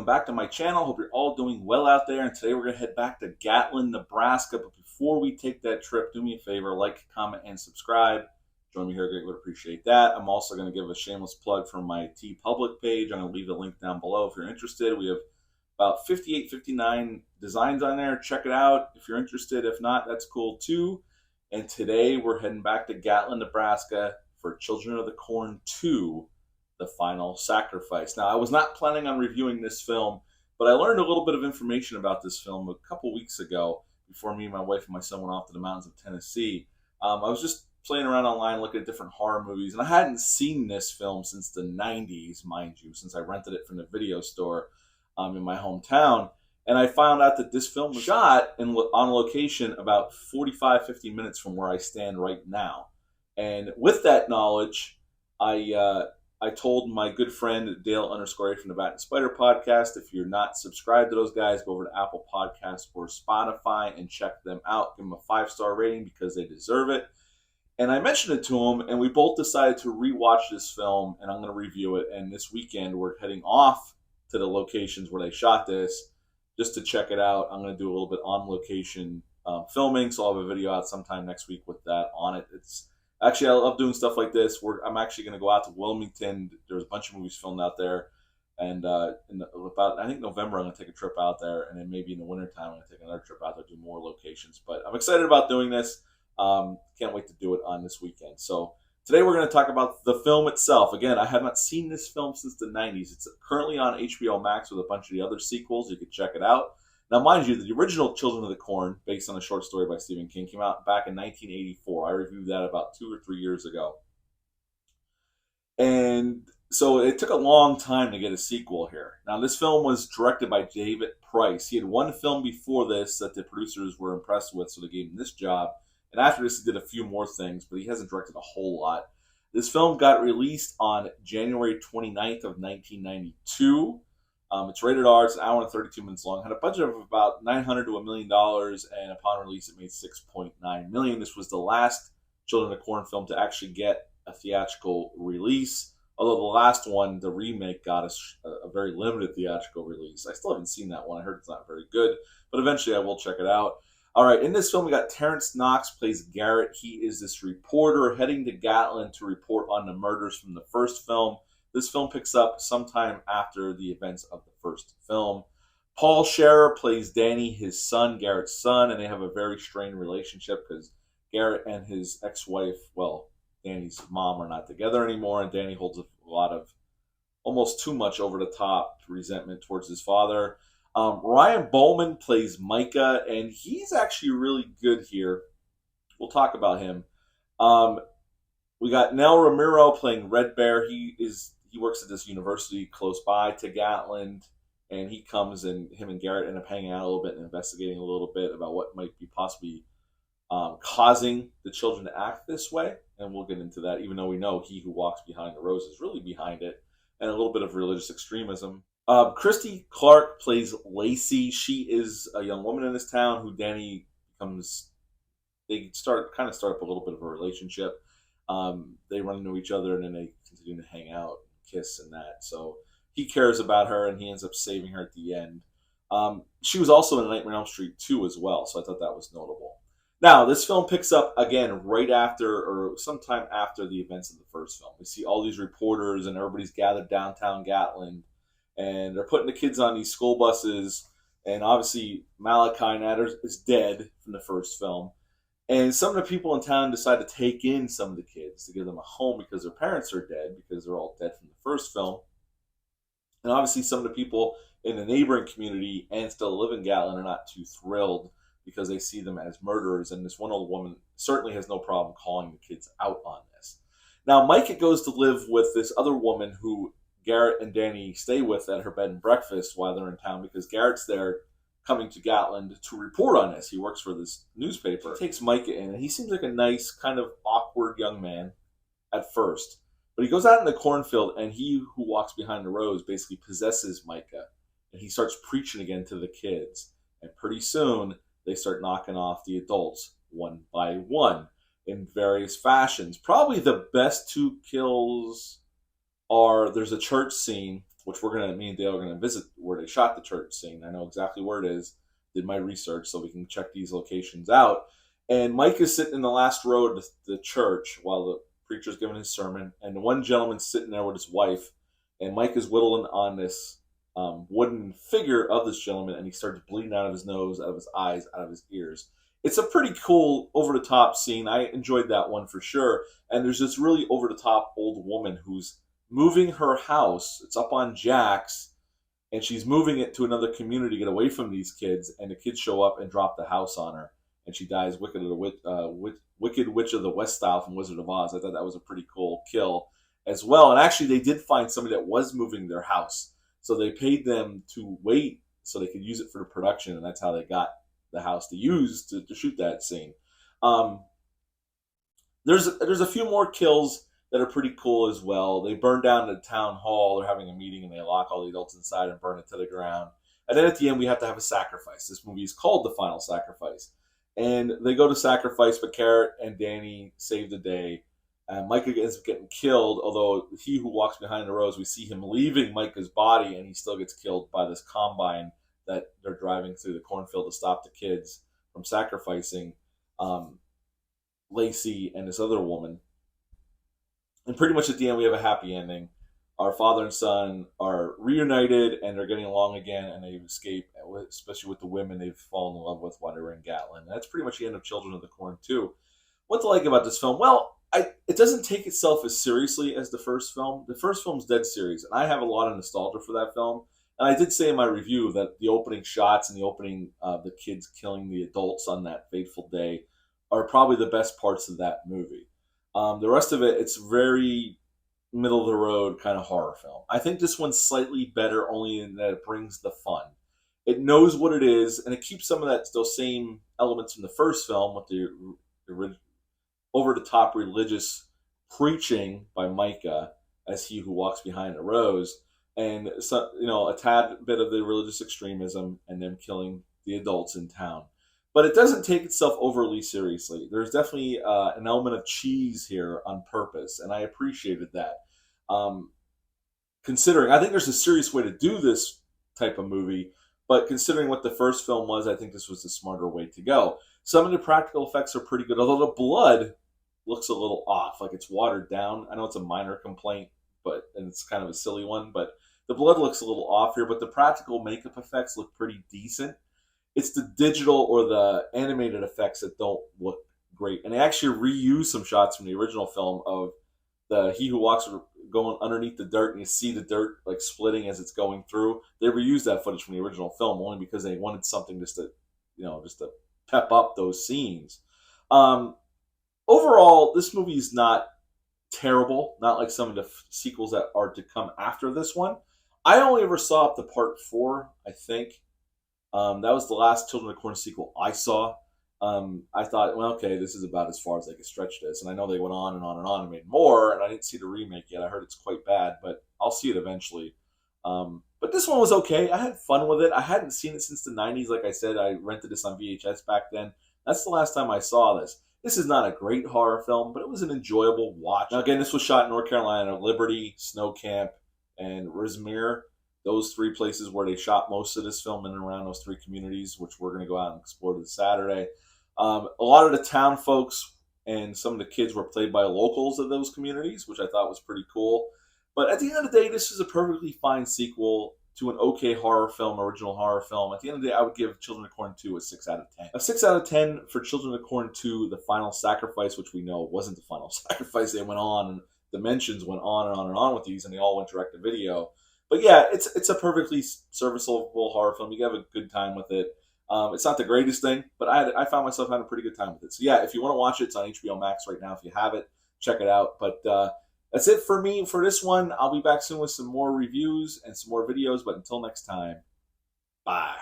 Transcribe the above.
back to my channel. Hope you're all doing well out there. And today we're going to head back to Gatlin, Nebraska. But before we take that trip, do me a favor, like, comment, and subscribe. Join me here. I would appreciate that. I'm also going to give a shameless plug for my TeePublic page. I'm going to leave the link down below if you're interested. We have about 58, 59 designs on there. Check it out if you're interested. If not, that's cool too. And today we're heading back to Gatlin, Nebraska for Children of the Corn 2. The Final Sacrifice. Now, I was not planning on reviewing this film, but I learned a little bit of information about this film a couple weeks ago before me and my wife and my son went off to the mountains of Tennessee. I was just playing around online looking at different horror movies, and I hadn't seen this film since the 90s, mind you, since I rented it from the video store in my hometown. And I found out that this film was shot on location about 45, 50 minutes from where I stand right now. And with that knowledge, I told my good friend Dale_A from the Bat and Spider podcast, if you're not subscribed to those guys, go over to Apple Podcasts or Spotify and check them out. Give them a 5-star rating because they deserve it. And I mentioned it to him, and we both decided to rewatch this film, and I'm going to review it. And this weekend, we're heading off to the locations where they shot this just to check it out. I'm going to do a little bit on-location filming, so I'll have a video out sometime next week with that on it. Actually, I love doing stuff like this. I'm actually going to go out to Wilmington. There's a bunch of movies filmed out there. And about, I think, November, I'm going to take a trip out there. And then maybe in the wintertime, I'm going to take another trip out there to do more locations. But I'm excited about doing this. Can't wait to do it on this weekend. So today we're going to talk about the film itself. Again, I have not seen this film since the 90s. It's currently on HBO Max with a bunch of the other sequels. You can check it out. Now, mind you, the original Children of the Corn, based on a short story by Stephen King, came out back in 1984. I reviewed that about 2 or 3 years ago. And so it took a long time to get a sequel here. Now, this film was directed by David Price. He had one film before this that the producers were impressed with, so they gave him this job. And after this, he did a few more things, but he hasn't directed a whole lot. This film got released on January 29th of 1992. It's rated R. It's an hour and 32 minutes long. Had a budget of about $900,000 to $1 million, and upon release, it made $6.9 million. This was the last Children of the Corn film to actually get a theatrical release. Although the last one, the remake, got a very limited theatrical release. I still haven't seen that one. I heard it's not very good, but eventually I will check it out. All right, in this film, we got Terrence Knox plays Garrett. He is this reporter heading to Gatlin to report on the murders from the first film. This film picks up sometime after the events of the first film. Paul Scherer plays Danny, his son, Garrett's son, and they have a very strained relationship because Garrett and his ex-wife, well, Danny's mom, are not together anymore, and Danny holds a lot of almost too much over-the-top resentment towards his father. Ryan Bowman plays Micah, and he's actually really good here. We'll talk about him. We got Nell Ramiro playing Red Bear. He works at this university close by to Gatlin, and he comes, and him and Garrett end up hanging out a little bit and investigating a little bit about what might be possibly causing the children to act this way. And we'll get into that, even though we know he who walks behind the rose is really behind it, and a little bit of religious extremism. Christy Clark plays Lacey. She is a young woman in this town who Danny becomes. They start up a little bit of a relationship. They run into each other, and then they continue to hang out, kiss, and that. So he cares about her, and he ends up saving her at the end. She was also in Nightmare on Elm Street 2 as well, so I thought that was notable. Now, this film picks up again right after, or sometime after, the events of the first film. We see all these reporters, and everybody's gathered downtown Gatlin, and they're putting the kids on these school buses, and obviously Malachi Natter is dead from the first film. And some of the people in town decide to take in some of the kids to give them a home because their parents are dead, because they're all dead from the first film. And obviously some of the people in the neighboring community and still live in Gatlin are not too thrilled because they see them as murderers. And this one old woman certainly has no problem calling the kids out on this. Now, Micah goes to live with this other woman who Garrett and Danny stay with at her bed and breakfast while they're in town, because Garrett's there coming to Gatlin to report on this. He works for this newspaper. He takes Micah in, and he seems like a nice, kind of awkward young man at first. But he goes out in the cornfield, and he who walks behind the rose basically possesses Micah, and he starts preaching again to the kids. And pretty soon, they start knocking off the adults one by one in various fashions. Probably the best two kills are, there's a church scene which me and Dale are gonna visit where they shot the church scene. I know exactly where it is. Did my research so we can check these locations out. And Mike is sitting in the last row of the church while the preacher's giving his sermon, and one gentleman's sitting there with his wife, and Mike is whittling on this wooden figure of this gentleman, and he starts bleeding out of his nose, out of his eyes, out of his ears. It's a pretty cool, over-the-top scene. I enjoyed that one for sure. And there's this really over-the-top old woman who's moving her house. It's up on jacks, and she's moving it to another community to get away from these kids, and the kids show up and drop the house on her, and she dies Wicked Witch of the West style from Wizard of Oz. I thought that was a pretty cool kill as well. And actually, they did find somebody that was moving their house, so they paid them to wait so they could use it for the production, and that's how they got the house to use to shoot that scene. There's a few more kills that are pretty cool as well. They burn down the town hall. They're having a meeting, and they lock all the adults inside and burn it to the ground. And then at the end, we have to have a sacrifice. This movie is called The Final Sacrifice. And they go to sacrifice, but Carrot and Danny save the day. Micah ends up getting killed, although he who walks behind the rows, we see him leaving Micah's body, and he still gets killed by this combine that they're driving through the cornfield to stop the kids from sacrificing Lacey and this other woman. And pretty much at the end, we have a happy ending. Our father and son are reunited, and they're getting along again, and they escape, especially with the women they've fallen in love with while they were in Gatlin. And that's pretty much the end of Children of the Corn 2. What to like about this film? Well, it doesn't take itself as seriously as the first film. The first film's dead serious, and I have a lot of nostalgia for that film. And I did say in my review that the opening shots and the opening of the kids killing the adults on that fateful day are probably the best parts of that movie. The rest of it, it's very middle of the road kind of horror film. I think this one's slightly better only in that it brings the fun. It knows what it is, and it keeps some of those same elements from the first film with the over-the-top religious preaching by Micah as he who walks behind the rows, and so, a tad bit of the religious extremism and them killing the adults in town. But it doesn't take itself overly seriously. There's definitely an element of cheese here on purpose, and I appreciated that. Considering, I think there's a serious way to do this type of movie, but considering what the first film was, I think this was the smarter way to go. Some of the practical effects are pretty good, although the blood looks a little off, like it's watered down. I know it's a minor complaint, and it's kind of a silly one, but the blood looks a little off here, but the practical makeup effects look pretty decent. It's the digital or the animated effects that don't look great. And they actually reuse some shots from the original film of he who walks going underneath the dirt, and you see the dirt like splitting as it's going through. They reused that footage from the original film only because they wanted something just to pep up those scenes. Overall, this movie is not terrible, not like some of the sequels that are to come after this one. I only ever saw up to part 4, I think. That was the last Children of the Corn sequel I saw. I thought, well, okay, this is about as far as they could stretch this. And I know they went on and on and on and made more, and I didn't see the remake yet. I heard it's quite bad, but I'll see it eventually. But this one was okay. I had fun with it. I hadn't seen it since the 90s. Like I said, I rented this on VHS back then. That's the last time I saw this. This is not a great horror film, but it was an enjoyable watch. Now, again, this was shot in North Carolina, Liberty, Snow Camp, and Rismere. Those 3 places where they shot most of this film in and around those 3 communities, which we're going to go out and explore this Saturday. A lot of the town folks and some of the kids were played by locals of those communities, which I thought was pretty cool. But at the end of the day, this is a perfectly fine sequel to an okay horror film, original horror film. At the end of the day, I would give Children of the Corn 2 a 6 out of 10. A 6 out of 10 for Children of the Corn 2, The Final Sacrifice, which we know wasn't the final sacrifice. They went on, and Dimensions went on and on and on with these, and they all went direct to video. But yeah, it's a perfectly serviceable horror film. You can have a good time with it. It's not the greatest thing, but I found myself having a pretty good time with it. So yeah, if you want to watch it, it's on HBO Max right now. If you have it, check it out. But that's it for me for this one. I'll be back soon with some more reviews and some more videos. But until next time, bye.